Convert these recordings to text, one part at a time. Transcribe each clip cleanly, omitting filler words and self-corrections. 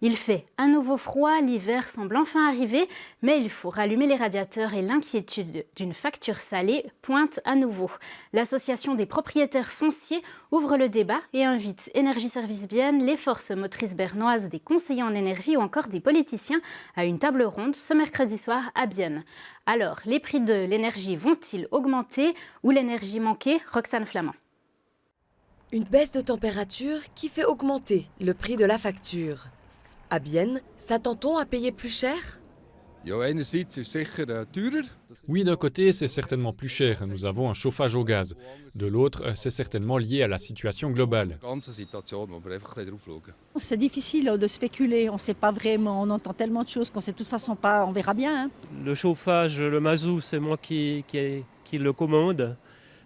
Il fait à nouveau froid, l'hiver semble enfin arriver, mais il faut rallumer les radiateurs et l'inquiétude d'une facture salée pointe à nouveau. L'association des propriétaires fonciers ouvre le débat et invite Énergie Service Bienne, les forces motrices bernoises, des conseillers en énergie ou encore des politiciens à une table ronde ce mercredi soir à Bienne. Alors, les prix de l'énergie vont-ils augmenter ou l'énergie manquer? Roxane Flamand. Une baisse de température qui fait augmenter le prix de la facture. À Bienne, s'attend-on à payer plus cher? Oui, d'un côté, c'est certainement plus cher. Nous avons un chauffage au gaz. De l'autre, c'est certainement lié à la situation globale. C'est difficile de spéculer, on ne sait pas vraiment, on entend tellement de choses qu'on ne sait de toute façon pas, on verra bien. Hein. Le chauffage, le mazout, c'est moi qui le commande.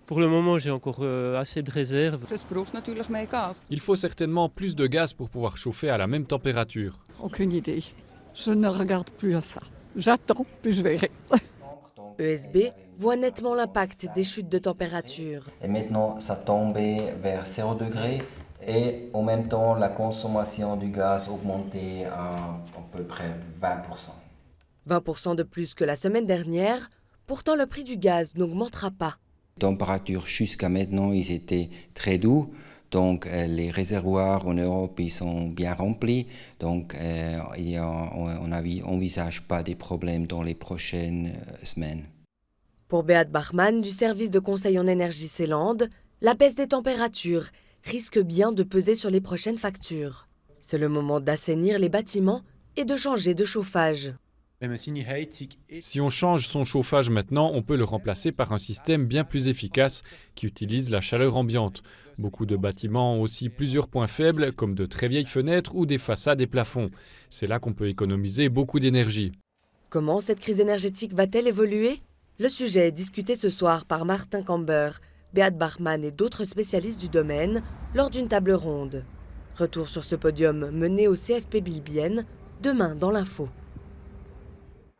Pour le moment, j'ai encore assez de réserves. Il faut certainement plus de gaz pour pouvoir chauffer à la même température. Aucune idée. Je ne regarde plus à ça. J'attends, puis je verrai. ESB voit nettement l'impact des chutes de température. Et maintenant, ça tombait vers 0 degré et en même temps, la consommation du gaz augmentait à peu près 20%. 20% de plus que la semaine dernière, pourtant le prix du gaz n'augmentera pas. Les températures jusqu'à maintenant, ils étaient très doux. Donc les réservoirs en Europe ils sont bien remplis, donc on n'envisage pas des problèmes dans les prochaines semaines. Pour Beat Bachmann du service de conseil en énergie Célande, la baisse des températures risque bien de peser sur les prochaines factures. C'est le moment d'assainir les bâtiments et de changer de chauffage. Si on change son chauffage maintenant, on peut le remplacer par un système bien plus efficace qui utilise la chaleur ambiante. Beaucoup de bâtiments ont aussi plusieurs points faibles, comme de très vieilles fenêtres ou des façades et plafonds. C'est là qu'on peut économiser beaucoup d'énergie. Comment cette crise énergétique va-t-elle évoluer? Le sujet est discuté ce soir par Martin Camber, Beat Bachmann et d'autres spécialistes du domaine lors d'une table ronde. Retour sur ce podium mené au CFP Bienne, demain dans l'info.